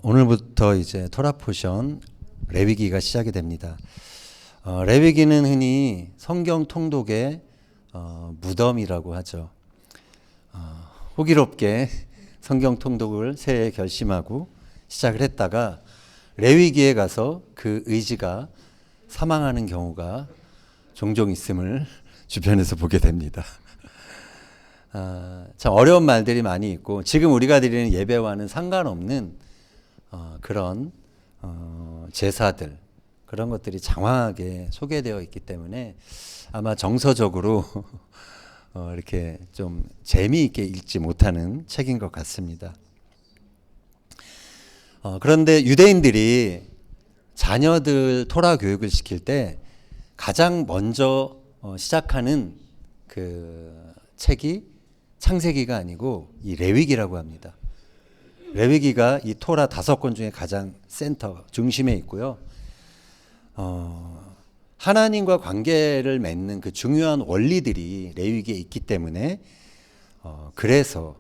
오늘부터 이제 토라 포션 레위기가 시작이 됩니다. 레위기는 흔히 성경 통독의 무덤이라고 하죠. 호기롭게 성경 통독을 새해 결심하고 시작을 했다가 레위기에 가서 그 의지가 사망하는 경우가 종종 있음을 주변에서 보게 됩니다. 참 어려운 말들이 많이 있고 지금 우리가 드리는 예배와는 상관없는 그런 제사들 그런 것들이 장황하게 소개되어 있기 때문에 아마 정서적으로 이렇게 좀 재미있게 읽지 못하는 책인 것 같습니다. 그런데 유대인들이 자녀들 토라 교육을 시킬 때 가장 먼저 시작하는 그 책이 창세기가 아니고 이 레위기라고 합니다. 레위기가 이 토라 5권 중에 가장 센터 중심에 있고요. 하나님과 관계를 맺는 그 중요한 원리들이 레위기에 있기 때문에 그래서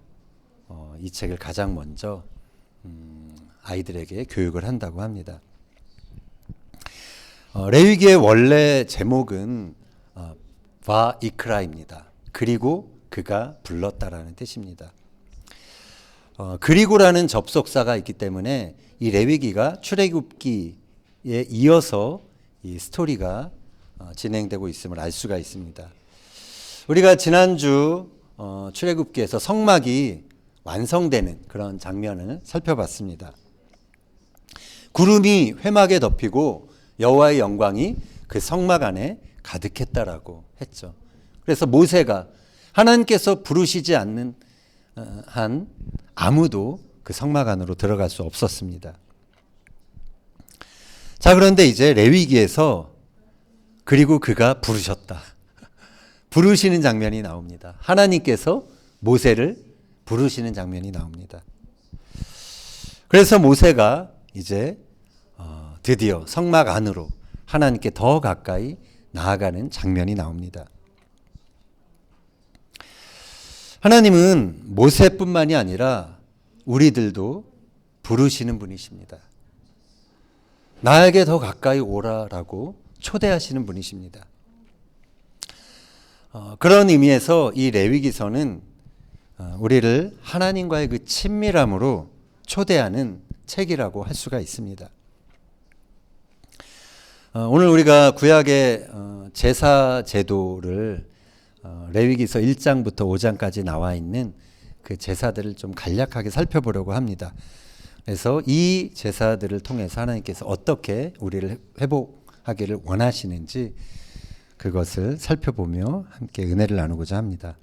이 책을 가장 먼저 아이들에게 교육을 한다고 합니다. 레위기의 원래 제목은 바이크라입니다. 그리고 그가 불렀다라는 뜻입니다. 그리고라는 접속사가 있기 때문에 이 레위기가 출애굽기에 이어서 이 스토리가 진행되고 있음을 알 수가 있습니다. 우리가 지난주 출애굽기에서 성막이 완성되는 그런 장면을 살펴봤습니다. 구름이 회막에 덮이고 여호와의 영광이 그 성막 안에 가득했다라고 했죠. 그래서 모세가 하나님께서 부르시지 않는 한 아무도 그 성막 안으로 들어갈 수 없었습니다. 자, 그런데 이제 레위기에서 그리고 그가 부르셨다. 부르시는 장면이 나옵니다. 하나님께서 모세를 부르시는 장면이 나옵니다. 그래서 모세가 이제 드디어 성막 안으로 하나님께 더 가까이 나아가는 장면이 나옵니다. 하나님은 모세뿐만이 아니라 우리들도 부르시는 분이십니다. 나에게 더 가까이 오라라고 초대하시는 분이십니다. 그런 의미에서 이 레위기서는 우리를 하나님과의 그 친밀함으로 초대하는 책이라고 할 수가 있습니다. 오늘 우리가 구약의 제사 제도를 레위기서 1장부터 5장까지 나와 있는 그 제사들을 좀 간략하게 살펴보려고 합니다. 그래서 이 제사들을 통해서 하나님께서 어떻게 우리를 회복하기를 원하시는지 그것을 살펴보며 함께 은혜를 나누고자 합니다.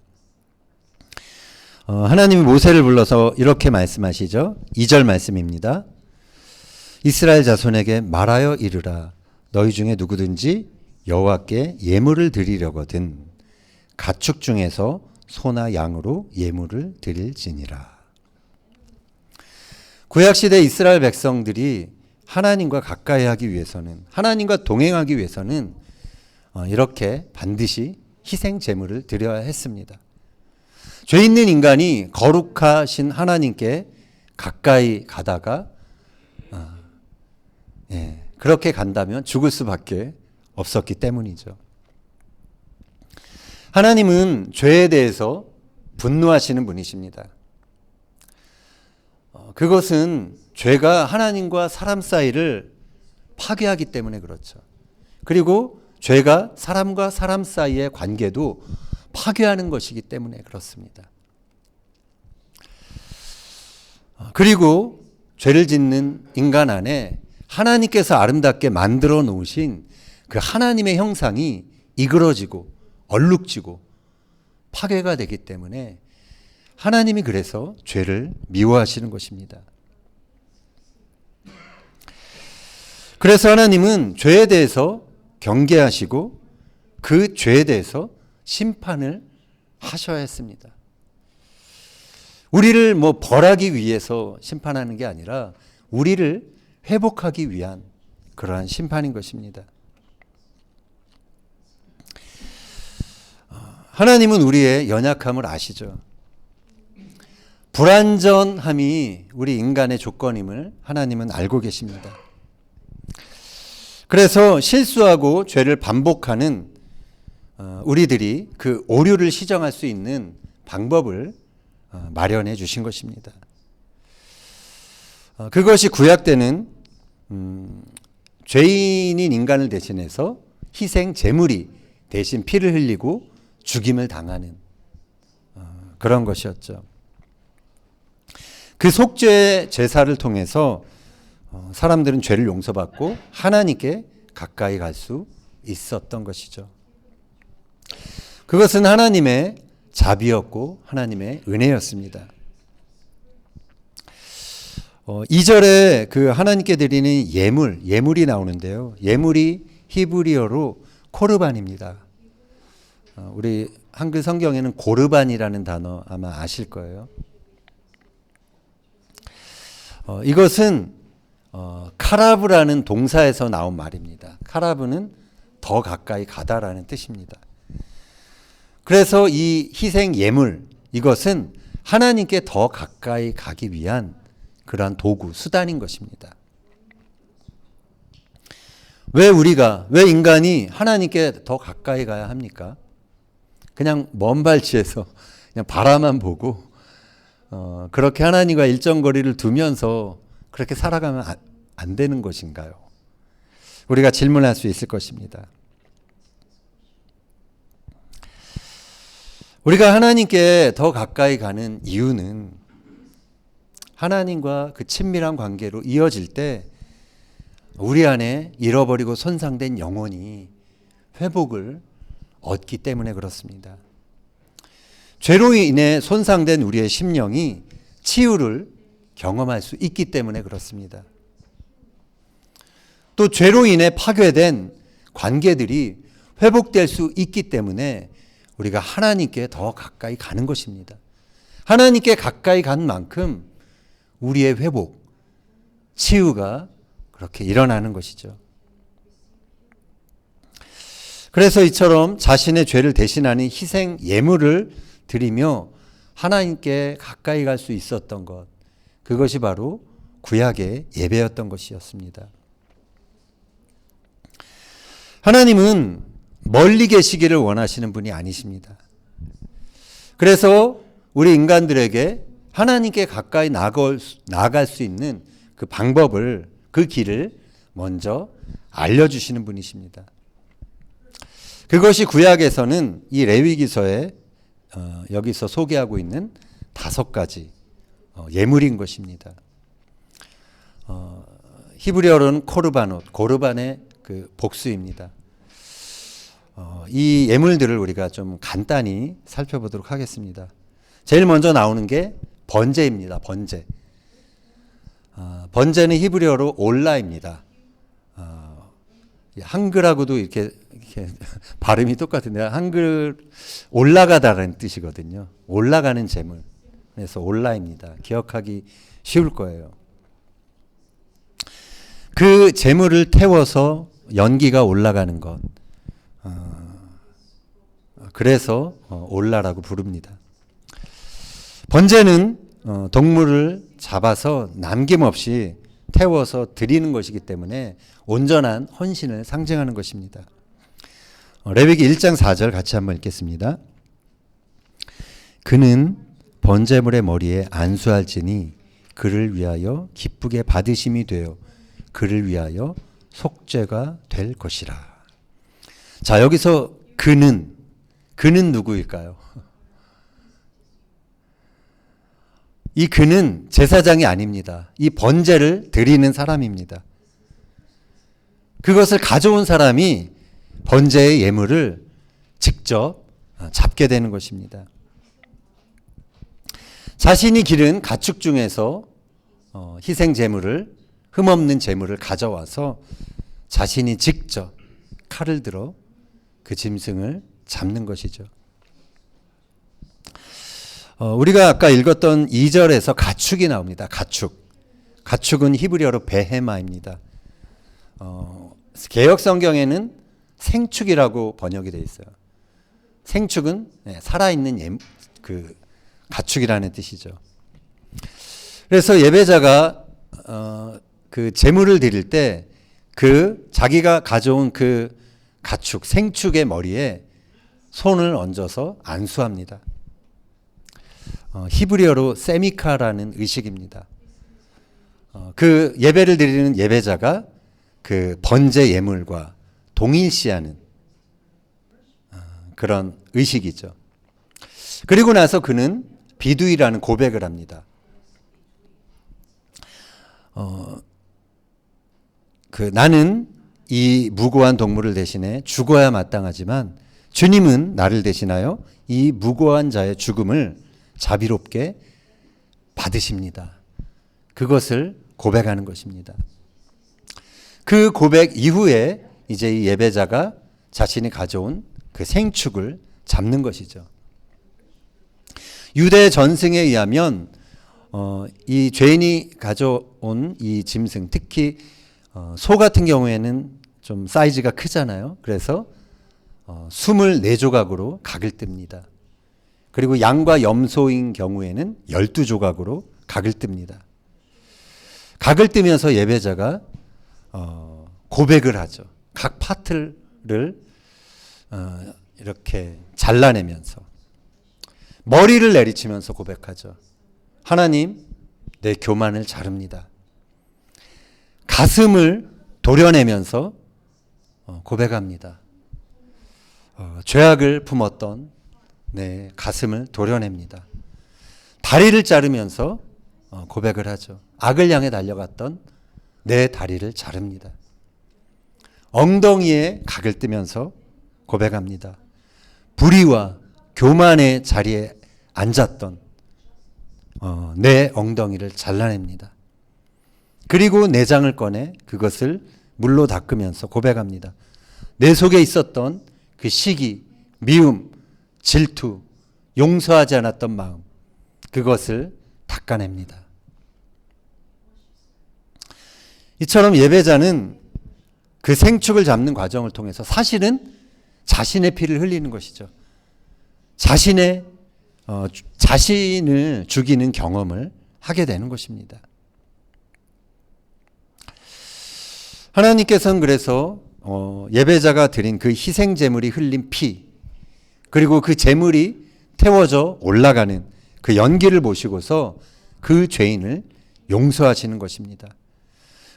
하나님이 모세를 불러서 이렇게 말씀하시죠. 2절 말씀입니다. 이스라엘 자손에게 말하여 이르라. 너희 중에 누구든지 여호와께 예물을 드리려거든 가축 중에서 소나 양으로 예물을 드릴지니라. 구약시대 이스라엘 백성들이 하나님과 가까이 하기 위해서는 하나님과 동행하기 위해서는 이렇게 반드시 희생 제물을 드려야 했습니다. 죄 있는 인간이 거룩하신 하나님께 가까이 가다가 그렇게 간다면 죽을 수밖에 없었기 때문이죠. 하나님은 죄에 대해서 분노하시는 분이십니다. 그것은 죄가 하나님과 사람 사이를 파괴하기 때문에 그렇죠. 그리고 죄가 사람과 사람 사이의 관계도 파괴하는 것이기 때문에 그렇습니다. 그리고 죄를 짓는 인간 안에 하나님께서 아름답게 만들어 놓으신 그 하나님의 형상이 이그러지고 얼룩지고 파괴가 되기 때문에 하나님이 그래서 죄를 미워하시는 것입니다. 그래서 하나님은 죄에 대해서 경계하시고 그 죄에 대해서 심판을 하셔야 했습니다. 우리를 벌하기 위해서 심판하는 게 아니라 우리를 회복하기 위한 그러한 심판인 것입니다. 하나님은 우리의 연약함을 아시죠. 불완전함이 우리 인간의 조건임을 하나님은 알고 계십니다. 그래서 실수하고 죄를 반복하는 우리들이 그 오류를 시정할 수 있는 방법을 마련해 주신 것입니다. 그것이 구약 때는 죄인인 인간을 대신해서 희생 제물이 대신 피를 흘리고 죽임을 당하는 그런 것이었죠. 그 속죄 제사를 통해서 사람들은 죄를 용서받고 하나님께 가까이 갈 수 있었던 것이죠. 그것은 하나님의 자비였고 하나님의 은혜였습니다. 2절에 그 하나님께 드리는 예물이 나오는데요. 예물이 히브리어로 코르반입니다. 우리 한글 성경에는 고르반이라는 단어 아마 아실 거예요. 이것은 카라브라는 동사에서 나온 말입니다. 카라브는 더 가까이 가다라는 뜻입니다. 그래서 이 희생 예물, 이것은 하나님께 더 가까이 가기 위한 그러한 도구, 수단인 것입니다. 왜 인간이 하나님께 더 가까이 가야 합니까? 그냥 먼 발치에서 그냥 바라만 보고 그렇게 하나님과 일정 거리를 두면서 그렇게 살아가면 안 되는 것인가요? 우리가 질문할 수 있을 것입니다. 우리가 하나님께 더 가까이 가는 이유는 하나님과 그 친밀한 관계로 이어질 때 우리 안에 잃어버리고 손상된 영혼이 회복을 얻기 때문에 그렇습니다. 죄로 인해 손상된 우리의 심령이 치유를 경험할 수 있기 때문에 그렇습니다. 또 죄로 인해 파괴된 관계들이 회복될 수 있기 때문에 우리가 하나님께 더 가까이 가는 것입니다. 하나님께 가까이 간 만큼 우리의 회복, 치유가 그렇게 일어나는 것이죠. 그래서 이처럼 자신의 죄를 대신하는 희생 예물을 드리며 하나님께 가까이 갈 수 있었던 것, 그것이 바로 구약의 예배였던 것이었습니다. 하나님은 멀리 계시기를 원하시는 분이 아니십니다. 그래서 우리 인간들에게 하나님께 가까이 나아갈 수 있는 그 방법을, 그 길을 먼저 알려주시는 분이십니다. 그것이 구약에서는 이 레위기서에 여기서 소개하고 있는 5가지 예물인 것입니다. 히브리어로는 고르반의 그 복수입니다. 이 예물들을 우리가 좀 간단히 살펴보도록 하겠습니다. 제일 먼저 나오는 게 번제입니다. 번제는 히브리어로 올라입니다. 한글하고도 이렇게 발음이 똑같은데 한글 올라가다라는 뜻이거든요. 올라가는 제물. 그래서 올라입니다. 기억하기 쉬울 거예요. 그 제물을 태워서 연기가 올라가는 것. 그래서 올라라고 부릅니다. 번제는 동물을 잡아서 남김없이 태워서 드리는 것이기 때문에 온전한 헌신을 상징하는 것입니다. 레위기 1장 4절 같이 한번 읽겠습니다. 그는 번제물의 머리에 안수할지니 그를 위하여 기쁘게 받으심이 되어 그를 위하여 속죄가 될 것이라. 자, 여기서 그는 누구일까요? 이 그는 제사장이 아닙니다. 이 번제를 드리는 사람입니다. 그것을 가져온 사람이 번제의 예물을 직접 잡게 되는 것입니다. 자신이 기른 가축 중에서 희생 제물을, 흠없는 제물을 가져와서 자신이 직접 칼을 들어 그 짐승을 잡는 것이죠. 우리가 아까 읽었던 2절에서 가축이 나옵니다. 가축은 히브리어로 베헤마입니다. 개역 성경에는 생축이라고 번역이 되어 있어요. 생축은 살아있는 그 가축이라는 뜻이죠. 그래서 예배자가 그 제물을 드릴 때 그 자기가 가져온 그 가축, 생축의 머리에 손을 얹어서 안수합니다. 히브리어로 세미카라는 의식입니다. 그 예배를 드리는 예배자가 그 번제 예물과 동일시하는 그런 의식이죠. 그리고 나서 그는 비두이라는 고백을 합니다. 나는 이 무고한 동물을 대신해 죽어야 마땅하지만 주님은 나를 대신하여 이 무고한 자의 죽음을 자비롭게 받으십니다. 그것을 고백하는 것입니다. 그 고백 이후에 이제 이 예배자가 자신이 가져온 그 생축을 잡는 것이죠. 유대 전승에 의하면 이 죄인이 가져온 이 짐승, 특히 소 같은 경우에는 좀 사이즈가 크잖아요. 그래서 24조각으로 각을 뜹니다. 그리고 양과 염소인 경우에는 12조각으로 각을 뜹니다. 각을 뜨면서 예배자가 고백을 하죠. 각 파트를 이렇게 잘라내면서 머리를 내리치면서 고백하죠. 하나님, 내 교만을 자릅니다. 가슴을 도려내면서 고백합니다. 죄악을 품었던 내 가슴을 도려냅니다. 다리를 자르면서 고백을 하죠. 악을 향해 달려갔던 내 다리를 자릅니다. 엉덩이에 각을 뜨면서 고백합니다. 불의와 교만의 자리에 앉았던 내 엉덩이를 잘라냅니다. 그리고 내장을 꺼내 그것을 물로 닦으면서 고백합니다. 내 속에 있었던 그 시기, 미움, 질투, 용서하지 않았던 마음, 그것을 닦아냅니다. 이처럼 예배자는 그 생축을 잡는 과정을 통해서 사실은 자신의 피를 흘리는 것이죠. 자신을 죽이는 경험을 하게 되는 것입니다. 하나님께서는 그래서 예배자가 드린 그 희생 제물이 흘린 피, 그리고 그 제물이 태워져 올라가는 그 연기를 보시고서 그 죄인을 용서하시는 것입니다.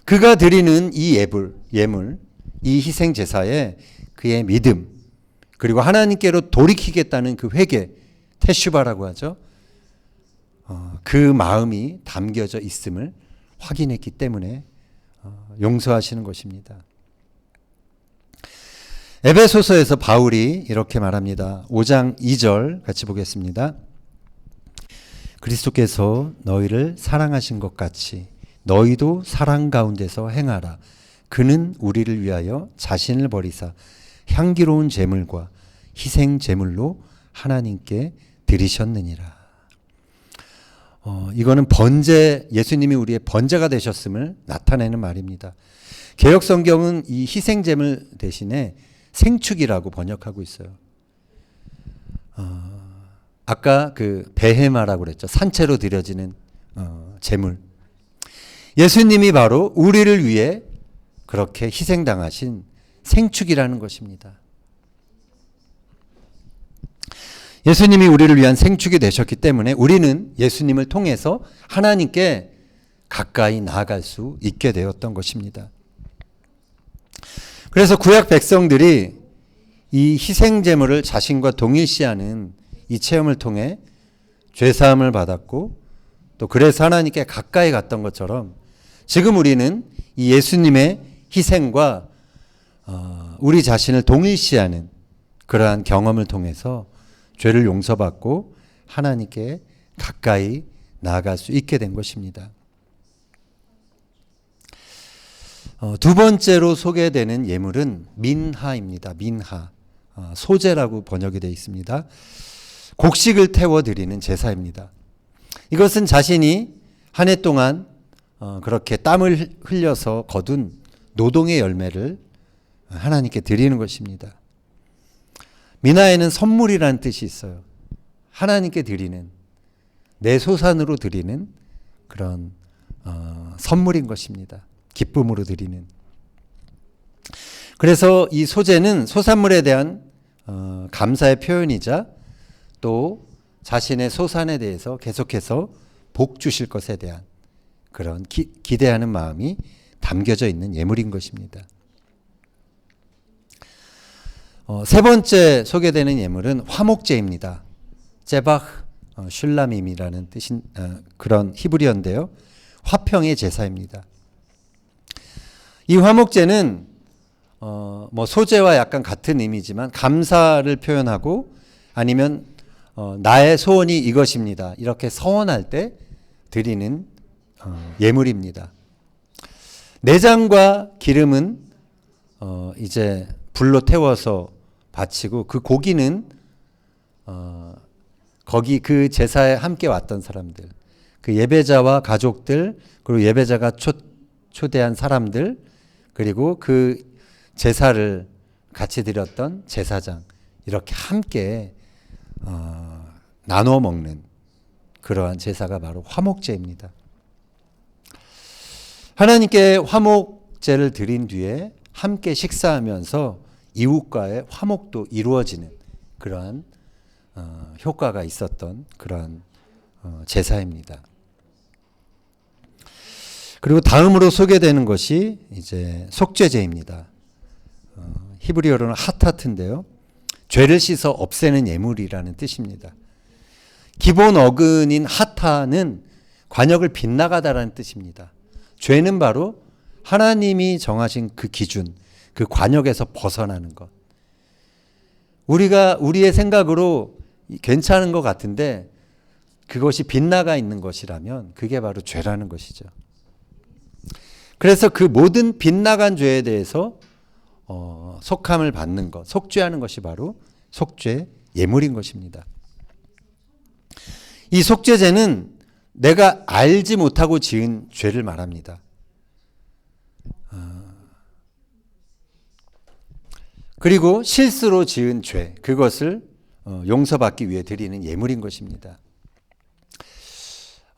그가 드리는 이 예물, 이 희생 제사에 그의 믿음, 그리고 하나님께로 돌이키겠다는 그 회개, 테슈바라고 하죠. 그 마음이 담겨져 있음을 확인했기 때문에 용서하시는 것입니다. 에베소서에서 바울이 이렇게 말합니다. 5장 2절 같이 보겠습니다. 그리스도께서 너희를 사랑하신 것 같이 너희도 사랑 가운데서 행하라. 그는 우리를 위하여 자신을 버리사 향기로운 제물과 희생 제물로 하나님께 드리셨느니라. 이거는 예수님이 우리의 번제가 되셨음을 나타내는 말입니다. 개역 성경은 이 희생 제물 대신에 생축이라고 번역하고 있어요. 아까 그 베헤마라고 그랬죠. 산채로 드려지는 제물. 예수님이 바로 우리를 위해 그렇게 희생당하신 생축이라는 것입니다. 예수님이 우리를 위한 생축이 되셨기 때문에 우리는 예수님을 통해서 하나님께 가까이 나아갈 수 있게 되었던 것입니다. 그래서 구약 백성들이 이 희생제물을 자신과 동일시하는 이 체험을 통해 죄사함을 받았고 또 그래서 하나님께 가까이 갔던 것처럼 지금 우리는 이 예수님의 희생과 우리 자신을 동일시하는 그러한 경험을 통해서 죄를 용서받고 하나님께 가까이 나아갈 수 있게 된 것입니다. 두 번째로 소개되는 예물은 민하입니다. 민하. 소제라고 번역이 되어 있습니다. 곡식을 태워드리는 제사입니다. 이것은 자신이 한 해 동안 그렇게 땀을 흘려서 거둔 노동의 열매를 하나님께 드리는 것입니다. 민하에는 선물이라는 뜻이 있어요. 하나님께 드리는, 내 소산으로 드리는 그런 선물인 것입니다. 기쁨으로 드리는. 그래서 이 소제는 소산물에 대한 감사의 표현이자 또 자신의 소산에 대해서 계속해서 복 주실 것에 대한 그런 기대하는 마음이 담겨져 있는 예물인 것입니다. 세 번째 소개되는 예물은 화목제입니다. 제바흐 슐라밈이라는 뜻인 그런 히브리어인데요. 화평의 제사입니다. 이 화목제는 뭐 소제와 약간 같은 의미지만 감사를 표현하고 아니면 나의 소원이 이것입니다. 이렇게 서원할 때 드리는 예물입니다. 내장과 기름은 이제 불로 태워서 바치고 그 고기는 거기 그 제사에 함께 왔던 사람들, 그 예배자와 가족들, 그리고 예배자가 초대한 사람들, 그리고 그 제사를 같이 드렸던 제사장, 이렇게 함께 나눠 먹는 그러한 제사가 바로 화목제입니다. 하나님께 화목제를 드린 뒤에 함께 식사하면서 이웃과의 화목도 이루어지는 그러한 효과가 있었던 그러한 제사입니다. 그리고 다음으로 소개되는 것이 이제 속죄제입니다. 히브리어로는 하타트인데요. 죄를 씻어 없애는 예물이라는 뜻입니다. 기본 어근인 하타는 관역을 빗나가다라는 뜻입니다. 죄는 바로 하나님이 정하신 그 기준, 그 관역에서 벗어나는 것. 우리의 생각으로 괜찮은 것 같은데 그것이 빗나가 있는 것이라면 그게 바로 죄라는 것이죠. 그래서 그 모든 빗나간 죄에 대해서 속함을 받는 것, 속죄하는 것이 바로 속죄 예물인 것입니다. 이 속죄제는 내가 알지 못하고 지은 죄를 말합니다. 그리고 실수로 지은 죄, 그것을 용서받기 위해 드리는 예물인 것입니다.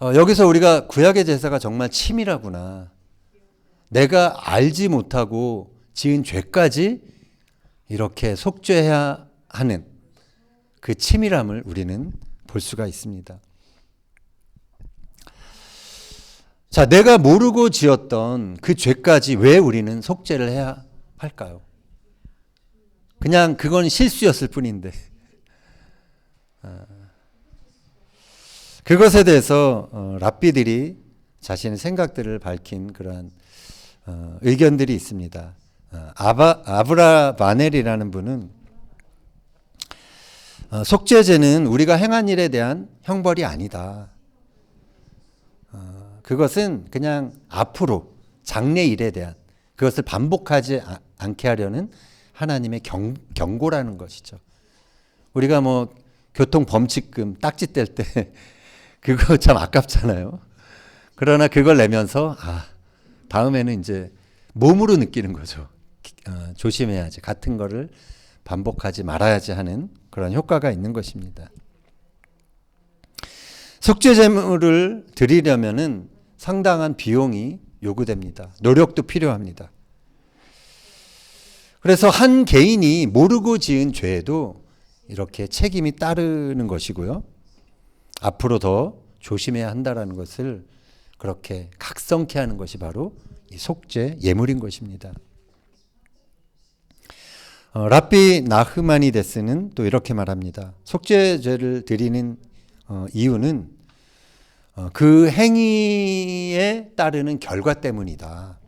여기서 우리가 구약의 제사가 정말 치밀하구나. 내가 알지 못하고 지은 죄까지 이렇게 속죄해야 하는 그 치밀함을 우리는 볼 수가 있습니다. 자, 내가 모르고 지었던 그 죄까지 왜 우리는 속죄를 해야 할까요? 그냥 그건 실수였을 뿐인데. 그것에 대해서 랍비들이 자신의 생각들을 밝힌 그러한 의견들이 있습니다. 아브라 바넬이라는 분은 속죄제는 우리가 행한 일에 대한 형벌이 아니다. 그것은 그냥 앞으로 장래 일에 대한 그것을 반복하지 않게 하려는 하나님의 경고라는 것이죠. 우리가 뭐 교통 범칙금 딱지 뗄 때 그거 참 아깝잖아요. 그러나 그걸 내면서 다음에는 이제 몸으로 느끼는 거죠. 조심해야지. 같은 거를 반복하지 말아야지 하는 그런 효과가 있는 것입니다. 속죄제물을 드리려면은 상당한 비용이 요구됩니다. 노력도 필요합니다. 그래서 한 개인이 모르고 지은 죄에도 이렇게 책임이 따르는 것이고요. 앞으로 더 조심해야 한다라는 것을 그렇게 각성케 하는 것이 바로 이 속죄 예물인 것입니다. 랍비 나흐마니데스는 또 이렇게 말합니다. 속죄제를 드리는 이유는 그 행위에 따르는 결과 때문이다.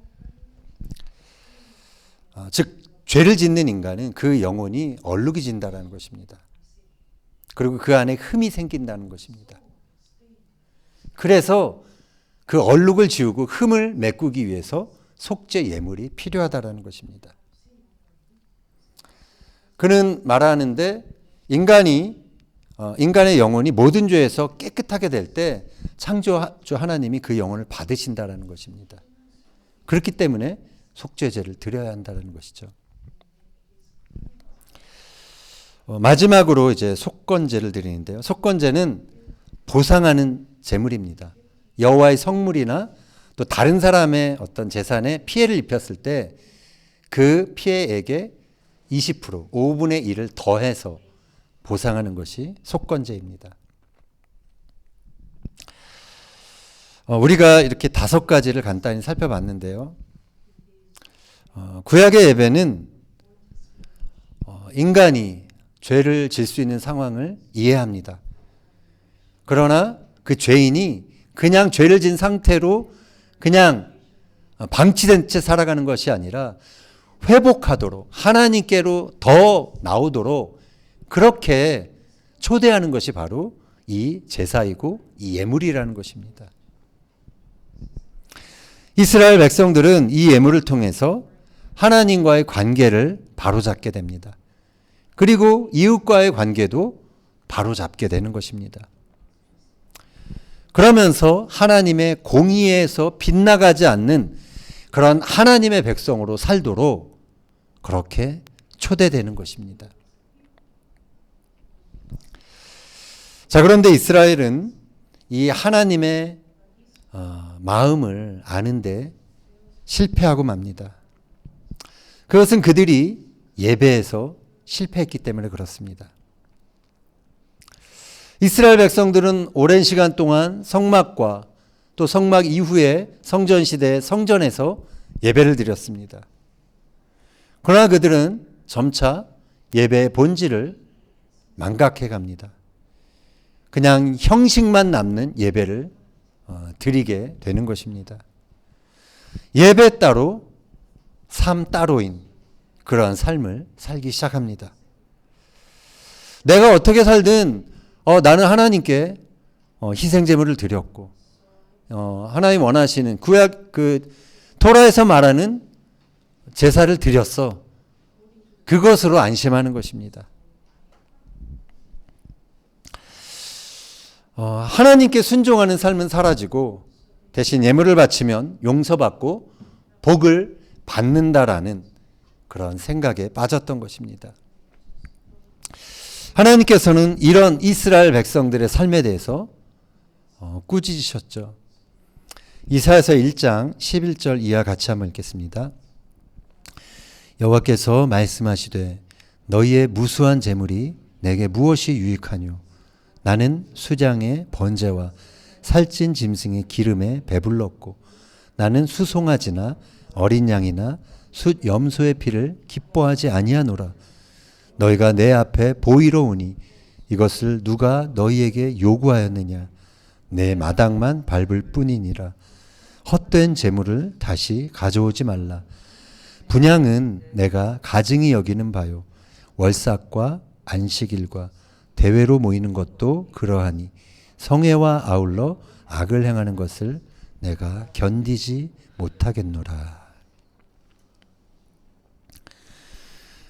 즉 죄를 짓는 인간은 그 영혼이 얼룩이진다라는 것입니다. 그리고 그 안에 흠이 생긴다는 것입니다. 그래서 그 얼룩을 지우고 흠을 메꾸기 위해서 속죄 예물이 필요하다라는 것입니다. 그는 말하는데 인간의 영혼이 모든 죄에서 깨끗하게 될 때 창조주 하나님이 그 영혼을 받으신다라는 것입니다. 그렇기 때문에 속죄제를 드려야 한다는 것이죠. 마지막으로 이제 속건제를 드리는데요. 속건제는 보상하는 제물입니다. 여호와의 성물이나 또 다른 사람의 어떤 재산에 피해를 입혔을 때 그 피해액의 20%, 5분의 1을 더해서 보상하는 것이 속건제입니다. 우리가 이렇게 5가지를 간단히 살펴봤는데요. 구약의 예배는 인간이 죄를 질 수 있는 상황을 이해합니다. 그러나 그 죄인이 그냥 죄를 진 상태로 그냥 방치된 채 살아가는 것이 아니라 회복하도록 하나님께로 더 나오도록 그렇게 초대하는 것이 바로 이 제사이고 이 예물이라는 것입니다. 이스라엘 백성들은 이 예물을 통해서 하나님과의 관계를 바로잡게 됩니다. 그리고 이웃과의 관계도 바로잡게 되는 것입니다. 그러면서 하나님의 공의에서 빗나가지 않는 그런 하나님의 백성으로 살도록 그렇게 초대되는 것입니다. 자, 그런데 이스라엘은 이 하나님의 마음을 아는데 실패하고 맙니다. 그것은 그들이 예배에서 실패했기 때문에 그렇습니다. 이스라엘 백성들은 오랜 시간 동안 성막과 또 성막 이후에 성전 시대의 성전에서 예배를 드렸습니다. 그러나 그들은 점차 예배의 본질을 망각해 갑니다. 그냥 형식만 남는 예배를 드리게 되는 것입니다. 예배 따로, 삶 따로인 그러한 삶을 살기 시작합니다. 내가 어떻게 살든 나는 하나님께 희생제물을 드렸고 하나님 원하시는 구약 토라에서 말하는 제사를 드렸어. 그것으로 안심하는 것입니다. 하나님께 순종하는 삶은 사라지고 대신 예물을 바치면 용서받고 복을 받는다라는 그런 생각에 빠졌던 것입니다. 하나님께서는 이런 이스라엘 백성들의 삶에 대해서 꾸짖으셨죠. 이사야서 1장 11절 이하 같이 한번 읽겠습니다. 여호와께서 말씀하시되 너희의 무수한 재물이 내게 무엇이 유익하뇨? 나는 수장의 번제와 살찐 짐승의 기름에 배불렀고 나는 수송아지나 어린 양이나 숫 염소의 피를 기뻐하지 아니하노라. 너희가 내 앞에 보이러 오니 이것을 누가 너희에게 요구하였느냐? 내 마당만 밟을 뿐이니라. 헛된 재물을 다시 가져오지 말라. 분향은 내가 가증히 여기는 바요. 월삭과 안식일과 대회로 모이는 것도 그러하니 성회와 아울러 악을 행하는 것을 내가 견디지 못하겠노라.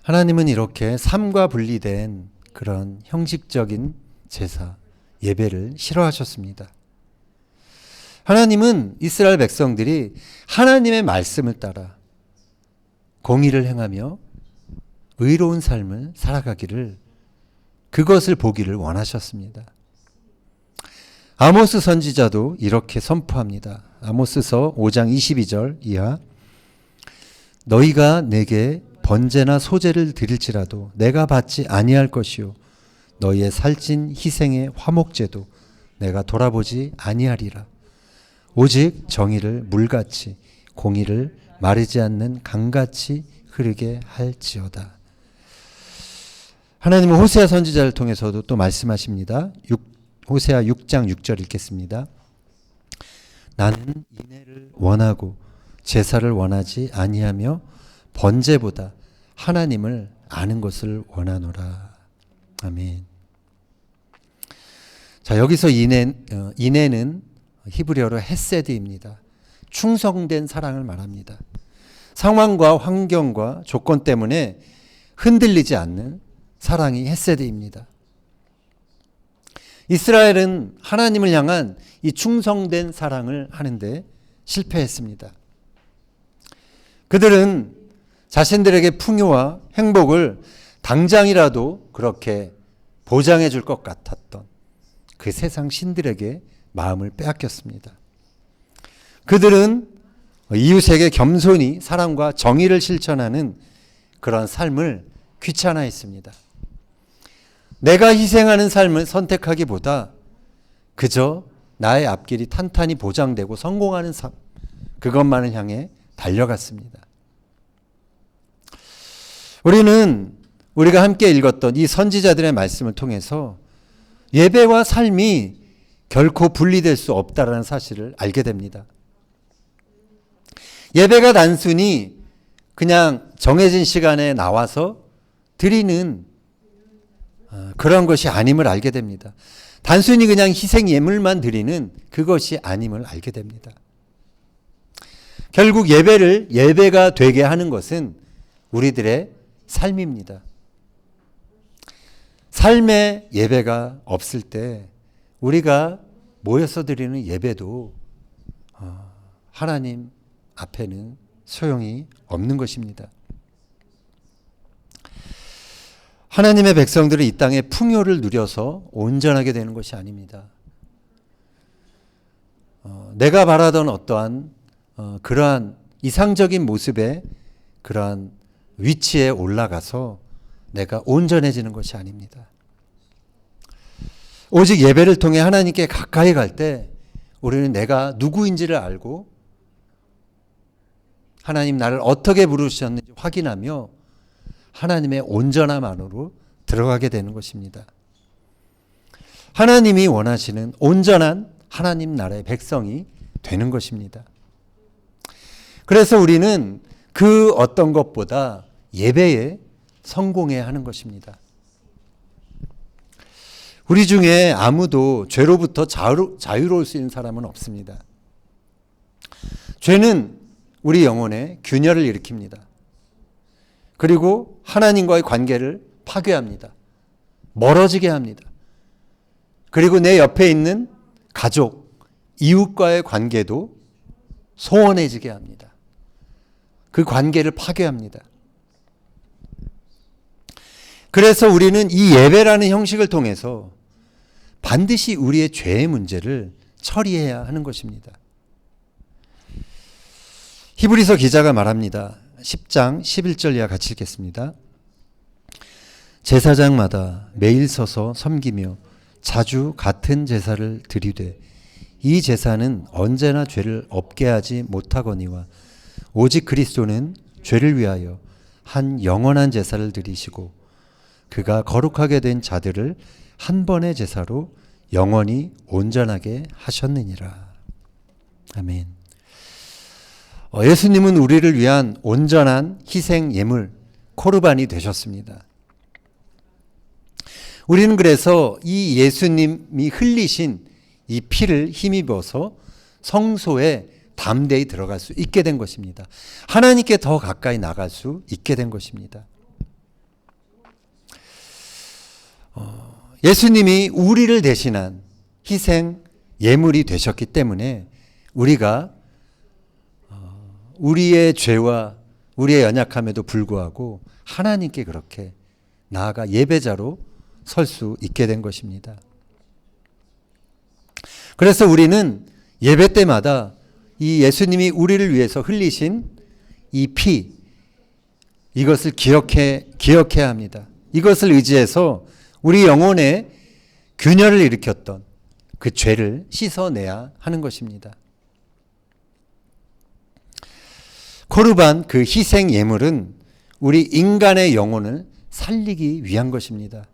하나님은 이렇게 삶과 분리된 그런 형식적인 제사, 예배를 싫어하셨습니다. 하나님은 이스라엘 백성들이 하나님의 말씀을 따라 공의를 행하며 의로운 삶을 살아가기를 그것을 보기를 원하셨습니다. 아모스 선지자도 이렇게 선포합니다. 아모스서 5장 22절 이하 너희가 내게 번제나 소제를 드릴지라도 내가 받지 아니할 것이요 너희의 살찐 희생의 화목제도 내가 돌아보지 아니하리라. 오직 정의를 물같이 공의를 마르지 않는 강같이 흐르게 할지어다. 하나님은 호세아 선지자를 통해서도 또 말씀하십니다. 호세아 6장 6절 읽겠습니다. 나는 인애를 원하고 제사를 원하지 아니하며 번제보다 하나님을 아는 것을 원하노라. 아멘. 자, 여기서 인애는 히브리어로 헤세드입니다. 충성된 사랑을 말합니다. 상황과 환경과 조건 때문에 흔들리지 않는 사랑이 헤세드입니다. 이스라엘은 하나님을 향한 이 충성된 사랑을 하는데 실패했습니다. 그들은 자신들에게 풍요와 행복을 당장이라도 그렇게 보장해 줄 것 같았던 그 세상 신들에게 마음을 빼앗겼습니다. 그들은 이웃에게 겸손히 사랑과 정의를 실천하는 그런 삶을 귀찮아했습니다. 내가 희생하는 삶을 선택하기보다 그저 나의 앞길이 탄탄히 보장되고 성공하는 삶, 그것만을 향해 달려갔습니다. 우리가 함께 읽었던 이 선지자들의 말씀을 통해서 예배와 삶이 결코 분리될 수 없다는 사실을 알게 됩니다. 예배가 단순히 그냥 정해진 시간에 나와서 드리는 그런 것이 아님을 알게 됩니다. 단순히 그냥 희생 예물만 드리는 그것이 아님을 알게 됩니다. 결국 예배를 예배가 되게 하는 것은 우리들의 삶입니다. 삶의 예배가 없을 때 우리가 모여서 드리는 예배도 하나님 앞에는 소용이 없는 것입니다. 하나님의 백성들은 이 땅의 풍요를 누려서 온전하게 되는 것이 아닙니다. 내가 바라던 어떠한 그러한 이상적인 모습의 그러한 위치에 올라가서 내가 온전해지는 것이 아닙니다. 오직 예배를 통해 하나님께 가까이 갈 때 우리는 내가 누구인지를 알고 하나님 나를 어떻게 부르셨는지 확인하며 하나님의 온전함 안으로 들어가게 되는 것입니다. 하나님이 원하시는 온전한 하나님 나라의 백성이 되는 것입니다. 그래서 우리는 그 어떤 것보다 예배에 성공해야 하는 것입니다. 우리 중에 아무도 죄로부터 자유로울 수 있는 사람은 없습니다. 죄는 우리 영혼에 균열을 일으킵니다. 그리고 하나님과의 관계를 파괴합니다. 멀어지게 합니다. 그리고 내 옆에 있는 가족, 이웃과의 관계도 소원해지게 합니다. 그 관계를 파괴합니다. 그래서 우리는 이 예배라는 형식을 통해서 반드시 우리의 죄의 문제를 처리해야 하는 것입니다. 히브리서 기자가 말합니다. 10장 11절 이하 같이 읽겠습니다. 제사장마다 매일 서서 섬기며 자주 같은 제사를 드리되 이 제사는 언제나 죄를 없게 하지 못하거니와 오직 그리스도는 죄를 위하여 한 영원한 제사를 드리시고 그가 거룩하게 된 자들을 한 번의 제사로 영원히 온전하게 하셨느니라. 아멘. 예수님은 우리를 위한 온전한 희생 예물 코르반이 되셨습니다. 우리는 그래서 이 예수님이 흘리신 이 피를 힘입어서 성소에 담대히 들어갈 수 있게 된 것입니다. 하나님께 더 가까이 나갈 수 있게 된 것입니다. 예수님이 우리를 대신한 희생 예물이 되셨기 때문에 우리가 우리의 죄와 우리의 연약함에도 불구하고 하나님께 그렇게 나아가 예배자로 설 수 있게 된 것입니다. 그래서 우리는 예배 때마다 이 예수님이 우리를 위해서 흘리신 이 피, 이것을 기억해야 합니다. 이것을 의지해서 우리 영혼에 균열을 일으켰던 그 죄를 씻어내야 하는 것입니다. 코르반, 그 희생 예물은 우리 인간의 영혼을 살리기 위한 것입니다.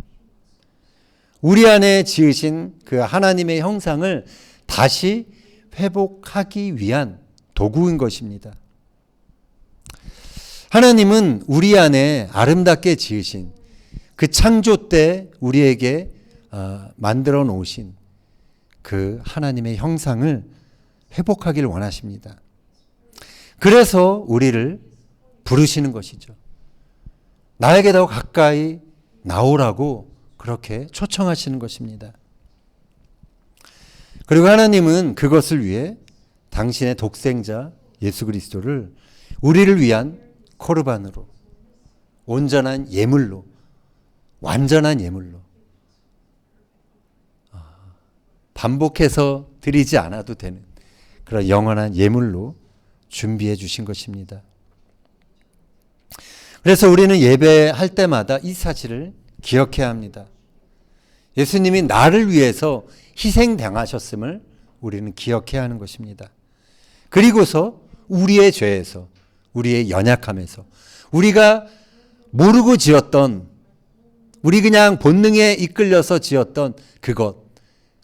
우리 안에 지으신 그 하나님의 형상을 다시 회복하기 위한 도구인 것입니다. 하나님은 우리 안에 아름답게 지으신 그 창조 때 우리에게 만들어 놓으신 그 하나님의 형상을 회복하기를 원하십니다. 그래서 우리를 부르시는 것이죠. 나에게 더 가까이 나오라고 그렇게 초청하시는 것입니다. 그리고 하나님은 그것을 위해 당신의 독생자 예수 그리스도를 우리를 위한 코르반으로, 온전한 예물로, 완전한 예물로 반복해서 드리지 않아도 되는 그런 영원한 예물로 준비해 주신 것입니다. 그래서 우리는 예배할 때마다 이 사실을 기억해야 합니다. 예수님이 나를 위해서 희생당하셨음을 우리는 기억해야 하는 것입니다. 그리고서 우리의 죄에서, 우리의 연약함에서, 우리가 모르고 지었던, 우리 그냥 본능에 이끌려서 지었던 그것,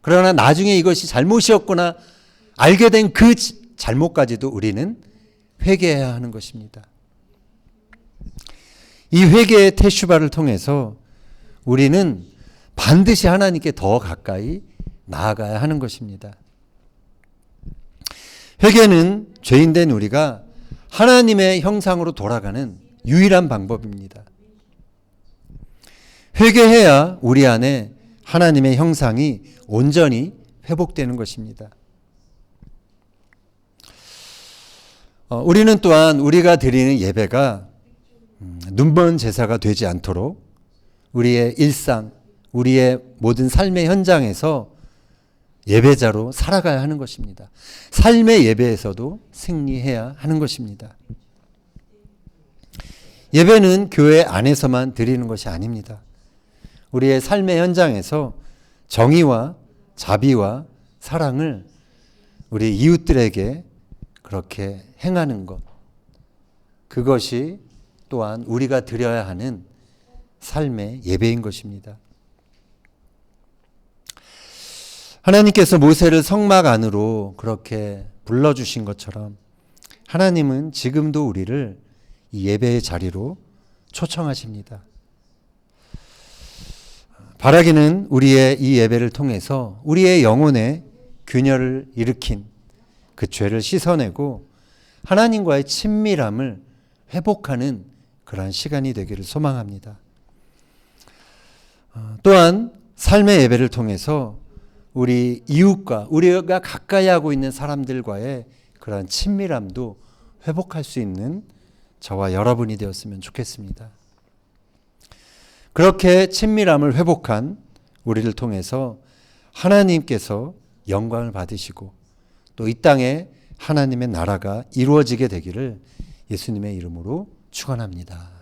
그러나 나중에 이것이 잘못이었구나 알게 된 그 잘못까지도 우리는 회개해야 하는 것입니다. 이 회개의 테슈바를 통해서 우리는 반드시 하나님께 더 가까이 나아가야 하는 것입니다. 회개는 죄인된 우리가 하나님의 형상으로 돌아가는 유일한 방법입니다. 회개해야 우리 안에 하나님의 형상이 온전히 회복되는 것입니다. 우리는 또한 우리가 드리는 예배가 눈먼 제사가 되지 않도록 우리의 일상, 우리의 모든 삶의 현장에서 예배자로 살아가야 하는 것입니다. 삶의 예배에서도 승리해야 하는 것입니다. 예배는 교회 안에서만 드리는 것이 아닙니다. 우리의 삶의 현장에서 정의와 자비와 사랑을 우리 이웃들에게 그렇게 행하는 것, 그것이 또한 우리가 드려야 하는 삶의 예배인 것입니다. 하나님께서 모세를 성막 안으로 그렇게 불러주신 것처럼 하나님은 지금도 우리를 이 예배의 자리로 초청하십니다. 바라기는 우리의 이 예배를 통해서 우리의 영혼에 균열을 일으킨 그 죄를 씻어내고 하나님과의 친밀함을 회복하는 그러한 시간이 되기를 소망합니다. 또한 삶의 예배를 통해서 우리 이웃과 우리가 가까이 하고 있는 사람들과의 그러한 친밀함도 회복할 수 있는 저와 여러분이 되었으면 좋겠습니다. 그렇게 친밀함을 회복한 우리를 통해서 하나님께서 영광을 받으시고 또 이 땅에 하나님의 나라가 이루어지게 되기를 예수님의 이름으로 축원합니다.